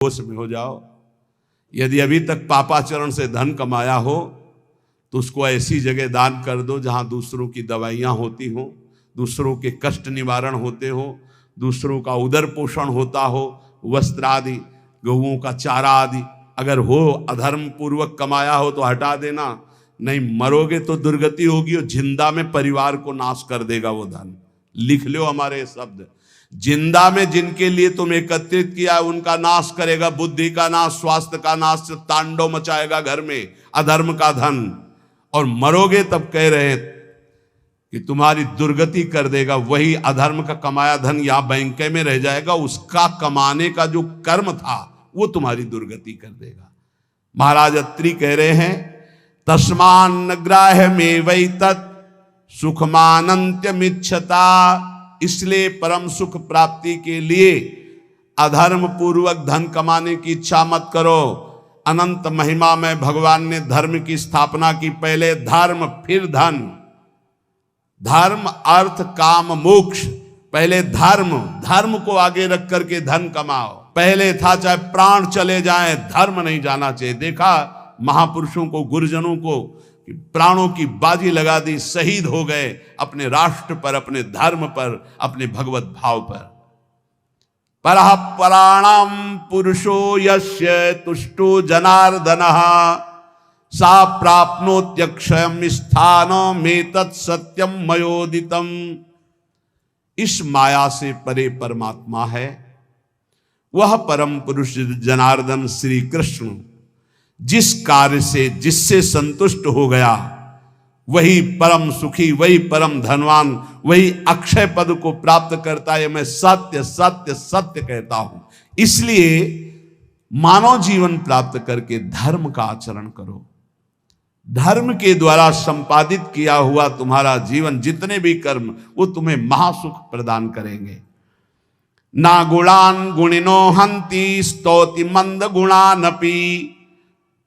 होश में हो जाओ। यदि अभी तक पापाचरण से धन कमाया हो तो उसको ऐसी जगह दान कर दो जहां दूसरों की दवाइयां होती हो, दूसरों के कष्ट निवारण होते हो, दूसरों का उदर पोषण होता हो, वस्त्र आदि, गऊओं का चारा आदि अगर हो अधर्म पूर्वक कमाया हो तो हटा देना, नहीं मरोगे तो दुर्गति होगी और जिंदा में परिवार को नाश कर देगा वो धन। लिख लो हमारे शब्द, जिंदा में जिनके लिए तुम एकत्रित किया उनका नाश करेगा, बुद्धि का नाश, स्वास्थ्य का नाश, तांडव मचाएगा घर में अधर्म का धन, और मरोगे तब कह रहे हैं कि तुम्हारी दुर्गति कर देगा। वही अधर्म का कमाया धन यहां बैंक में रह जाएगा, उसका कमाने का जो कर्म था वो तुम्हारी दुर्गति कर देगा। महाराज अत्रि कह रहे हैं तस्मान ग्राह्य में वै तत् सुखमानंत्यमिच्छता, इसलिए परम सुख प्राप्ति के लिए अधर्म पूर्वक धन कमाने की इच्छा मत करो। अनंत महिमा में भगवान ने धर्म की स्थापना की, पहले धर्म फिर धन, धर्म अर्थ काम मोक्ष, पहले धर्म को आगे रख करके धन कमाओ। पहले था चाहे प्राण चले जाएं धर्म नहीं जाना चाहिए। देखा महापुरुषों को, गुरुजनों को, प्राणों की बाजी लगा दी, शहीद हो गए अपने राष्ट्र पर, अपने धर्म पर, अपने भगवत भाव पर। परः पराणाम पुरुषो यस्य तुष्टो जनार्दनः सा प्राप्नोत्यक्षयम् स्थानमेतत् सत्यम मयोदितम। इस माया से परे परमात्मा है, वह परम पुरुष जनार्दन श्री कृष्ण जिस कार्य से जिससे संतुष्ट हो गया वही परम सुखी, वही परम धनवान, वही अक्षय पद को प्राप्त करता है। मैं सत्य सत्य सत्य कहता हूं। इसलिए मानव जीवन प्राप्त करके धर्म का आचरण करो। धर्म के द्वारा संपादित किया हुआ तुम्हारा जीवन, जितने भी कर्म, वो तुम्हें महासुख प्रदान करेंगे। ना गुणान गुणिनो हंति स्तौति मंद गुणानपि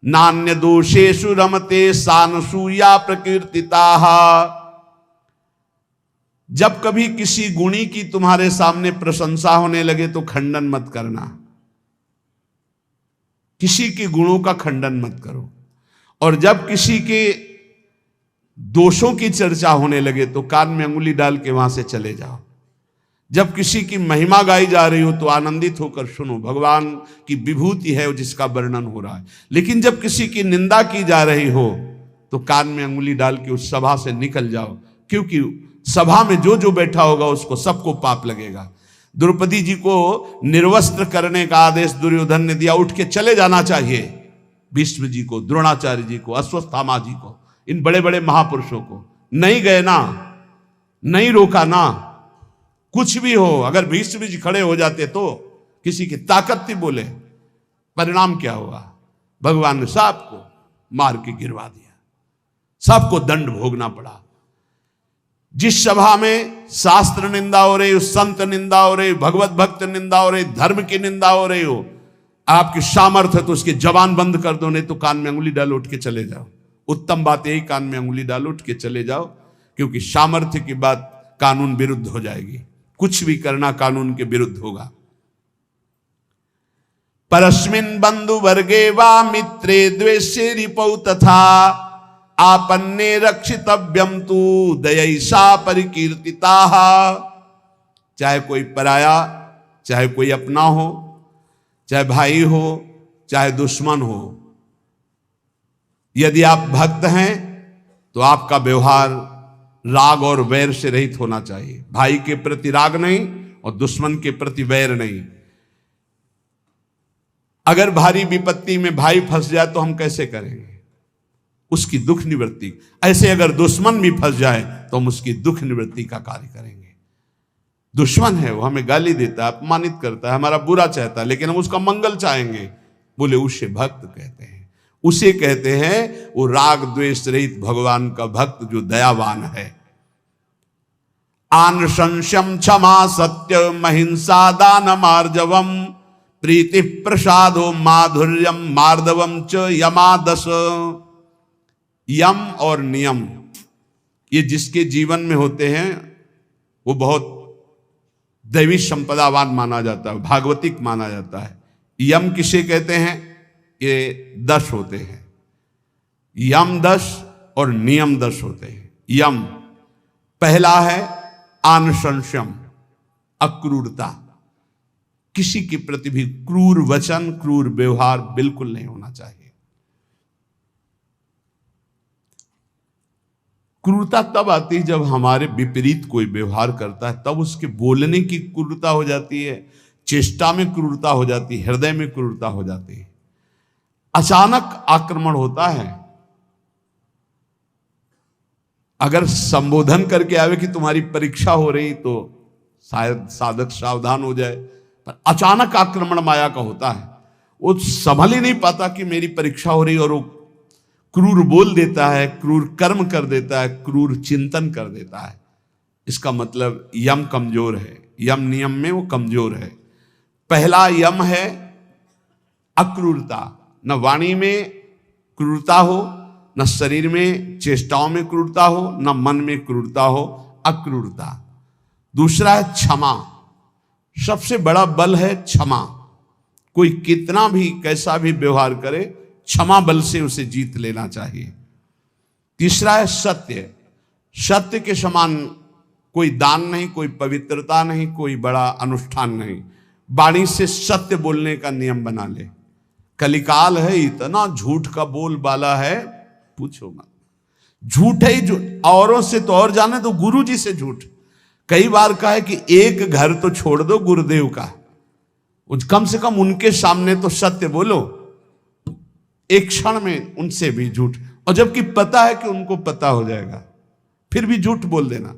नान्य दोषेषु रमते सानसूया प्रकीर्तिताः। जब कभी किसी गुणी की तुम्हारे सामने प्रशंसा होने लगे तो खंडन मत करना, किसी के गुणों का खंडन मत करो। और जब किसी के दोषों की चर्चा होने लगे तो कान में अंगुली डाल के वहां से चले जाओ। जब किसी की महिमा गाई जा रही हो तो आनंदित होकर सुनो, भगवान की विभूति है जिसका वर्णन हो रहा है। लेकिन जब किसी की निंदा की जा रही हो तो कान में अंगुली डाल के उस सभा से निकल जाओ, क्योंकि सभा में जो जो बैठा होगा उसको सबको पाप लगेगा। द्रौपदी जी को निर्वस्त्र करने का आदेश दुर्योधन ने दिया, उठ के चले जाना चाहिए। भीष्म जी को, द्रोणाचार्य जी को, अश्वत्थामा जी को, इन बड़े बड़े महापुरुषों को नहीं गए ना, नहीं रोका ना। कुछ भी हो, अगर भीष्म जी खड़े हो जाते तो किसी की ताकत थी बोले, परिणाम क्या हुआ? भगवान ने सबको मार के गिरवा दिया, सबको दंड भोगना पड़ा। जिस सभा में शास्त्र निंदा हो रही हो, संत निंदा हो रही, भगवत भक्त निंदा हो रही, धर्म की निंदा हो रही हो, आपकी सामर्थ्य है तो उसकी जबान बंद कर दो, नहीं तो कान में अंगुली डालो, उठ के चले जाओ। उत्तम बात यही, कान में अंगुली डालो, उठ के चले जाओ, क्योंकि सामर्थ्य की बात कानून विरुद्ध हो जाएगी। कुछ भी करना कानून के विरुद्ध होगा। परस्मिन बंधु वर्गे वा मित्रे द्वेषे रिपौ तथा आपन्ने रक्षितव्यम तु दयैषा परिकीर्तिताः। चाहे कोई पराया, चाहे कोई अपना हो, चाहे भाई हो, चाहे दुश्मन हो, यदि आप भक्त हैं तो आपका व्यवहार राग और वैर से रहित होना चाहिए। भाई के प्रति राग नहीं और दुश्मन के प्रति वैर नहीं। अगर भारी विपत्ति में भाई फंस जाए तो हम कैसे करेंगे? उसकी दुख निवृत्ति। ऐसे अगर दुश्मन भी फंस जाए तो हम उसकी दुख निवृत्ति का कार्य करेंगे। दुश्मन है, वो हमें गाली देता है, अपमानित करता है, हमारा बुरा चाहता है, लेकिन हम उसका मंगल चाहेंगे, बोले उसे भक्त कहते हैं। उसे कहते हैं वो राग द्वेष रहित भगवान का भक्त जो दयावान है। आन संशयम क्षमा सत्य महिंसा दान मार्जवम प्रीति प्रसादो माधुर्यम मार्दवम च यमादस। यम और नियम, ये जिसके जीवन में होते हैं वो बहुत दैवी संपदावान माना जाता है, भागवतिक माना जाता है। यम किसे कहते हैं? ये 10 होते हैं, यम 10 और नियम 10 होते हैं। यम पहला है आनुशंस्यम, अक्रूरता, किसी के प्रति भी क्रूर वचन, क्रूर व्यवहार बिल्कुल नहीं होना चाहिए। क्रूरता तब आती है जब हमारे विपरीत कोई व्यवहार करता है, तब उसके बोलने की क्रूरता हो जाती है, चेष्टा में क्रूरता हो जाती है, हृदय में क्रूरता हो जाती है। अचानक आक्रमण होता है, अगर संबोधन करके आवे कि तुम्हारी परीक्षा हो रही तो शायद साधक सावधान हो जाए, पर अचानक आक्रमण माया का होता है, वो संभल ही नहीं पाता कि मेरी परीक्षा हो रही, और वो क्रूर बोल देता है, क्रूर कर्म कर देता है, क्रूर चिंतन कर देता है। इसका मतलब यम कमजोर है, यम नियम में वो कमजोर है। पहला यम है अक्रूरता, न वाणी में क्रूरता हो, न शरीर में चेष्टाओं में क्रूरता हो, न मन में क्रूरता हो, अक्रूरता। दूसरा है क्षमा, सबसे बड़ा बल है क्षमा। कोई कितना भी कैसा भी व्यवहार करे, क्षमा बल से उसे जीत लेना चाहिए। तीसरा है सत्य, सत्य के समान कोई दान नहीं, कोई पवित्रता नहीं, कोई बड़ा अनुष्ठान नहीं। वाणी से सत्य बोलने का नियम बना ले। कलिकाल है, इतना झूठ का बोल बाला है, पूछो मत। झूठ है झूठ, औरों से तो और जाने तो गुरु जी से झूठ। कई बार कहा है कि एक घर तो छोड़ दो गुरुदेव का, कम से कम उनके सामने तो सत्य बोलो। एक क्षण में उनसे भी झूठ, और जबकि पता है कि उनको पता हो जाएगा, फिर भी झूठ बोल देना।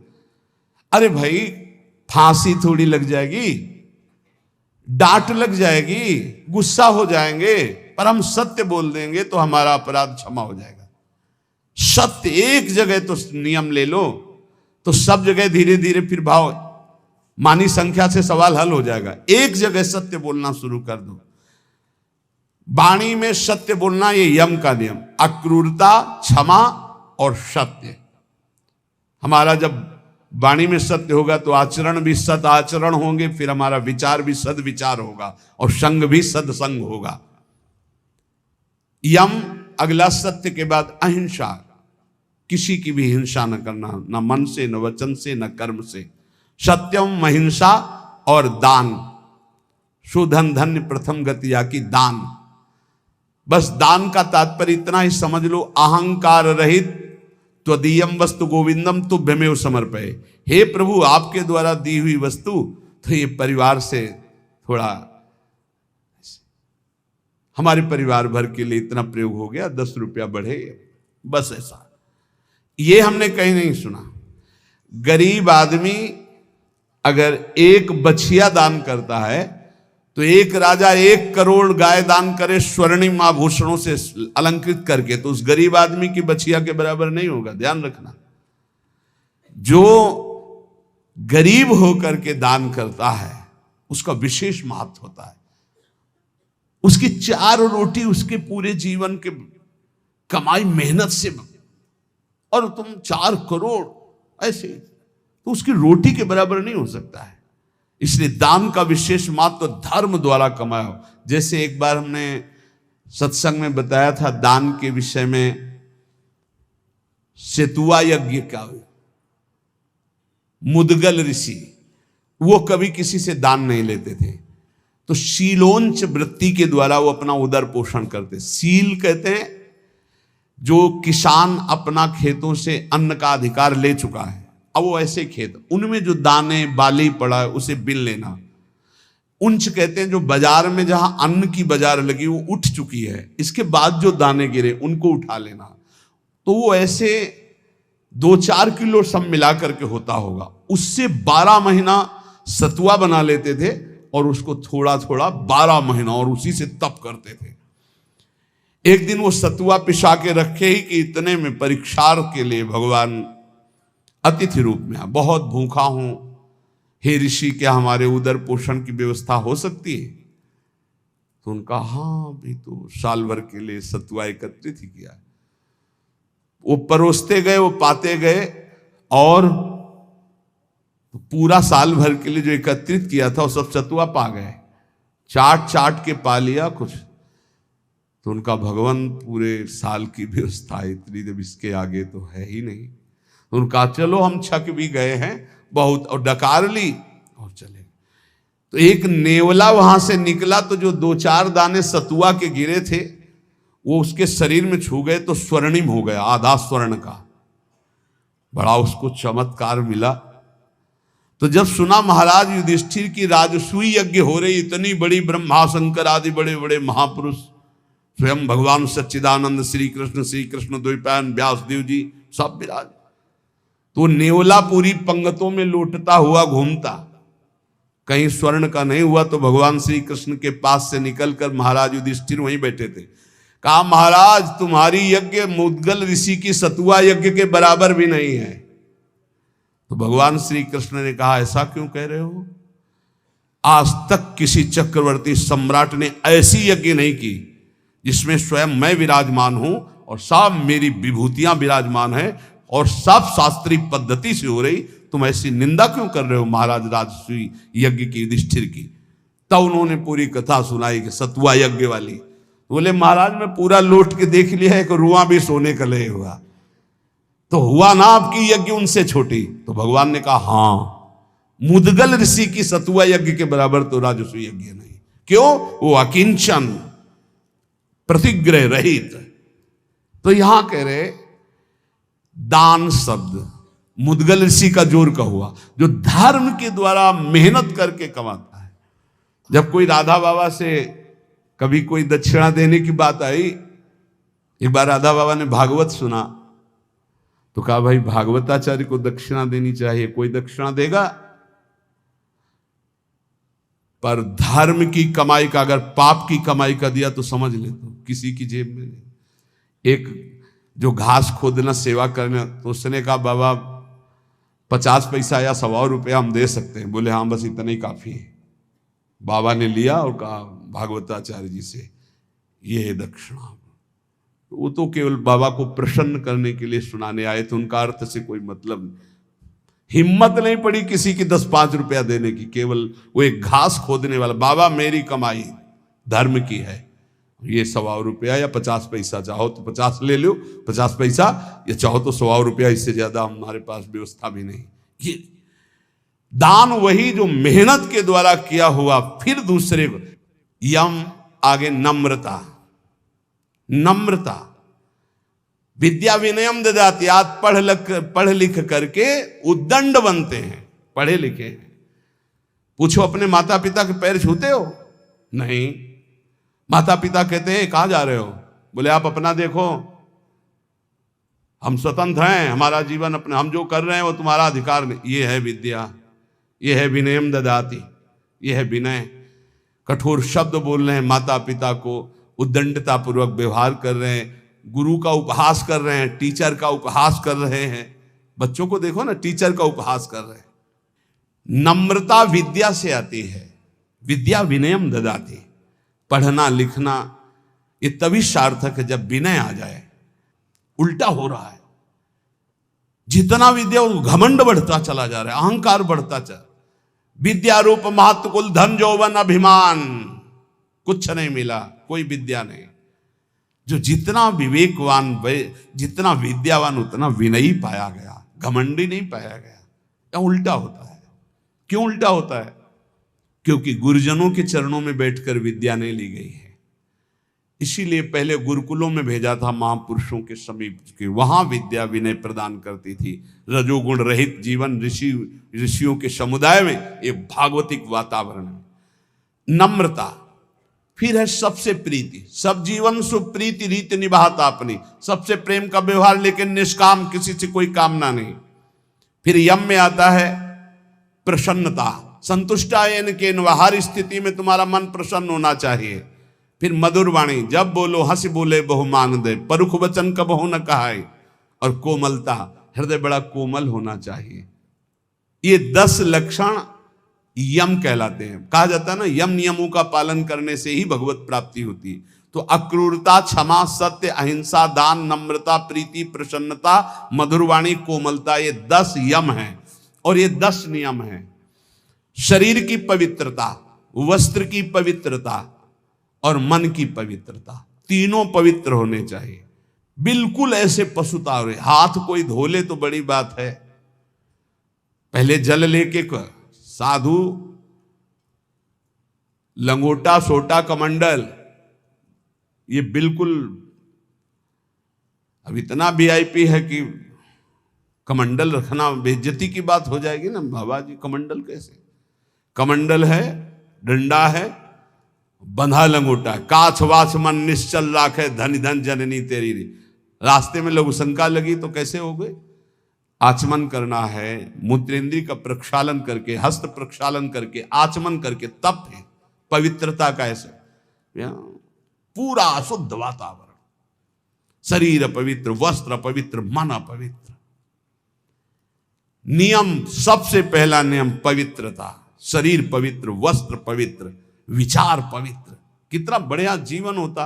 अरे भाई, फांसी थोड़ी लग जाएगी, डांट लग जाएगी, गुस्सा हो जाएंगे, पर हम सत्य बोल देंगे तो हमारा अपराध क्षमा हो जाएगा। सत्य एक जगह तो नियम ले लो, तो सब जगह धीरे धीरे फिर भाव मानी संख्या से सवाल हल हो जाएगा। एक जगह सत्य बोलना शुरू कर दो। वाणी में सत्य बोलना, ये यम का नियम। अक्रूरता, क्षमा और सत्य। हमारा जब वाणी में सत्य होगा तो आचरण भी सद आचरण होंगे, फिर हमारा विचार भी सद विचार होगा, और संग भी सदसंग होगा। यम अगला सत्य के बाद अहिंसा, किसी की भी हिंसा न करना, न मन से, न वचन से, न कर्म से। सत्यम, अहिंसा और दान। सुधन धन्य प्रथम गति की दान। बस दान का तात्पर्य इतना ही समझ लो, अहंकार रहित त्वदीयम वस्तु गोविंदम तुभ्यमेव समर्पये। हे प्रभु, आपके द्वारा दी हुई वस्तु तो ये परिवार से थोड़ा, हमारे परिवार भर के लिए इतना प्रयोग हो गया, 10 रुपया बढ़े, बस ऐसा। ये हमने कहीं नहीं सुना। गरीब आदमी अगर एक बछिया दान करता है तो एक राजा 1 करोड़ गाय दान करे स्वर्णिम आभूषणों से अलंकृत करके, तो उस गरीब आदमी की बछिया के बराबर नहीं होगा। ध्यान रखना, जो गरीब होकर के दान करता है उसका विशेष महत्व होता है। उसकी 4 रोटी उसके पूरे जीवन के कमाई मेहनत से, और तुम 4 करोड़ ऐसे, तो उसकी रोटी के बराबर नहीं हो सकता है। इसलिए दान का विशेष महत्व धर्म द्वारा कमाया हो। जैसे एक बार हमने सत्संग में बताया था दान के विषय में, सेतुआ यज्ञ का, मुदगल ऋषि, वो कभी किसी से दान नहीं लेते थे, तो शीलोंच वृत्ति के द्वारा वो अपना उदर पोषण करते। सील कहते हैं जो किसान अपना खेतों से अन्न का अधिकार ले चुका है, अब वो ऐसे खेत, उनमें जो दाने बाली पड़ा है उसे बिन लेना। उंच कहते हैं जो बाजार में जहां अन्न की बाजार लगी वो उठ चुकी है, इसके बाद जो दाने गिरे उनको उठा लेना। तो वो ऐसे 2-4 किलो सब मिला करके होता होगा। उससे 12 महीना सतुआ बना लेते थे, और उसको थोड़ा थोड़ा 12 महीना, और उसी से तप करते थे। एक दिन वो सतुआ पिसा के रखे ही कि इतने में परीक्षार के लिए भगवान अतिथि रूप में आ, बहुत भूखा हूं, हे ऋषि, क्या हमारे उदर पोषण की व्यवस्था हो सकती है? तो उनका हाँ, भी तो साल भर के लिए सतुआ एकत्रित ही किया। वो परोसते गए, वो पाते गए, और पूरा साल भर के लिए जो एकत्रित किया था वो सब सतुआ पा गए। चाट चाट के पा लिया कुछ, तो उनका भगवान पूरे साल की व्यवस्था इतनी, जब इसके आगे तो है ही नहीं। तो उनका चलो हम छक भी गए हैं बहुत, और डकार ली और चले। तो एक नेवला वहां से निकला, तो जो 2-4 दाने सतुआ के गिरे थे वो उसके शरीर में छू गए तो स्वर्णिम हो गया, आधा स्वर्ण का। बड़ा उसको चमत्कार मिला। तो जब सुना महाराज युधिष्ठिर की राजसूय यज्ञ हो रही, इतनी बड़ी ब्रह्मा शंकर आदि बड़े बड़े महापुरुष, स्वयं भगवान सच्चिदानंद श्री कृष्ण द्वैपायन व्यासदेव जी सब विराज, तो नेवला पूरी पंगतों में लौटता हुआ घूमता, कहीं स्वर्ण का नहीं हुआ। तो भगवान श्री कृष्ण के पास से निकलकर महाराज युधिष्ठिर वहीं बैठे थे, कहा महाराज तुम्हारी यज्ञ मुद्गल ऋषि की सतुआ यज्ञ के बराबर भी नहीं है। तो भगवान श्री कृष्ण ने कहा ऐसा क्यों कह रहे हो? आज तक किसी चक्रवर्ती सम्राट ने ऐसी यज्ञ नहीं की जिसमें स्वयं मैं विराजमान हूं और सब मेरी विभूतियां विराजमान है और सब शास्त्रीय पद्धति से हो रही, तुम ऐसी निंदा क्यों कर रहे हो महाराज राजसूय यज्ञ की, युधिष्ठिर की। तब उन्होंने पूरी कथा सुनाई कि सतुआ यज्ञ वाली। बोले महाराज मैं पूरा लौट के देख लिया, एक रुआ भी सोने का ले हुआ, तो हुआ ना आपकी यज्ञ उनसे छोटी। तो भगवान ने कहा हां, मुद्गल ऋषि की सतुआ यज्ञ के बराबर तो राजसूय यज्ञ नहीं। क्यों? वो अकिंचन, प्रतिग्रह रहित। तो यहां कह रहे दान शब्द मुद्गल ऋषि का जोर का हुआ, जो धर्म के द्वारा मेहनत करके कमाता है। जब कोई राधा बाबा से कभी कोई दक्षिणा देने की बात आई, एक बार राधा बाबा ने भागवत सुना तो कहा भाई भागवताचार्य को दक्षिणा देनी चाहिए, कोई दक्षिणा देगा? पर धर्म की कमाई का, अगर पाप की कमाई का दिया तो समझ ले तो किसी की जेब में नहीं। एक जो घास खोदना सेवा करना, तो उसने कहा बाबा 50 पैसा या 100 रुपया हम दे सकते हैं। बोले हाँ बस इतना ही काफी है। बाबा ने लिया और कहा भागवताचार्य जी से ये है दक्षिणा। वो तो केवल बाबा को प्रसन्न करने के लिए सुनाने आए थे, उनका अर्थ से कोई मतलब नहीं। हिम्मत नहीं पड़ी किसी की 10-5 रुपया देने की, केवल वो एक घास खोदने वाला, बाबा मेरी कमाई धर्म की है, ये 100 रुपया या 50 पैसा, चाहो तो 50 ले लो 50 पैसा, या चाहो तो 100 रुपया, इससे ज्यादा हमारे पास व्यवस्था भी नहीं। ये दान वही जो मेहनत के द्वारा किया हुआ। फिर दूसरे को यम, आगे नम्रता, नम्रता विद्या विनयम ददाति। आज पढ़ लिख करके उद्दंड बनते हैं, पढ़े लिखे हैं। पूछो अपने माता पिता के पैर छूते हो? नहीं। माता पिता कहते हैं कहां जा रहे हो? बोले आप अपना देखो, हम स्वतंत्र हैं, हमारा जीवन अपने, हम जो कर रहे हैं वो तुम्हारा अधिकार नहीं। ये है विद्या, ये है विनयम ददाति, ये है विनय। कठोर शब्द बोल रहे हैं माता पिता को, उद्दंडता पूर्वक व्यवहार कर रहे हैं, गुरु का उपहास कर रहे हैं, टीचर का उपहास कर रहे हैं। बच्चों को देखो ना, टीचर का उपहास कर रहे हैं। नम्रता विद्या से आती है, विद्या विनयम ददाति। पढ़ना लिखना ये तभी सार्थक है जब विनय आ जाए। उल्टा हो रहा है, जितना विद्या घमंड बढ़ता चला जा रहा है, अहंकार बढ़ता चला। विद्या रूप महत्व कुल धन जौवन अभिमान, कुछ नहीं मिला, कोई विद्या नहीं। जो जितना विवेकवान, जितना विद्यावान उतना विनयी पाया गया, घमंडी नहीं पाया गया। या उल्टा होता है। क्यों उल्टा होता है? क्योंकि गुरुजनों के चरणों में बैठकर विद्या नहीं ली गई है। इसीलिए पहले गुरुकुलों में भेजा था महापुरुषों के समीप के, वहां विद्या विनय प्रदान करती थी। रजोगुण रहित जीवन, ऋषियों के समुदाय में एक भागवतिक वातावरण है। नम्रता, फिर है सबसे प्रीति, सब जीवन सुप्रीति रीत निभाता अपनी, सबसे प्रेम का व्यवहार, लेकिन निष्काम, किसी से कोई कामना नहीं। फिर यम में आता है प्रसन्नता, संतुष्टायन के, हर स्थिति में तुम्हारा मन प्रसन्न होना चाहिए। फिर मधुर वाणी, जब बोलो हंस बोले बहु मान दे, परुख वचन कबहु न कहाए। और कोमलता, हृदय बड़ा कोमल होना चाहिए। ये 10 लक्षण यम कहलाते हैं। कहा जाता है ना, यम नियमों का पालन करने से ही भगवत प्राप्ति होती है। तो अक्रूरता, क्षमा, सत्य, अहिंसा, दान, नम्रता, प्रीति, प्रसन्नता, मधुरवाणी, कोमलता, ये 10 यम हैं और ये 10 नियम हैं। शरीर की पवित्रता, वस्त्र की पवित्रता और मन की पवित्रता, तीनों पवित्र होने चाहिए। बिल्कुल ऐसे पशुता रहे, हाथ कोई धो ले तो बड़ी बात है, पहले जल लेके साधु लंगोटा सोटा कमंडल, ये बिल्कुल अब इतना वीआईपी है कि कमंडल रखना बेइज्जती की बात हो जाएगी ना। बाबा जी कमंडल कैसे, कमंडल है, डंडा है, बंधा लंगोटा, काछ वाछ मन निश्चल राखे, धन धन जननी तेरी। रास्ते में लघु शंका लगी तो कैसे हो गए? आचमन करना है, मूत्रेंद्री का प्रक्षालन करके, हस्त प्रक्षालन करके, आचमन करके, तब है पवित्रता का ऐसे पूरा शुद्ध वातावरण, शरीर अपवित्र, वस्त्र अपवित्र, मन अपवित्र। नियम, सबसे पहला नियम पवित्रता, शरीर पवित्र, वस्त्र पवित्र, विचार पवित्र। कितना बढ़िया जीवन होता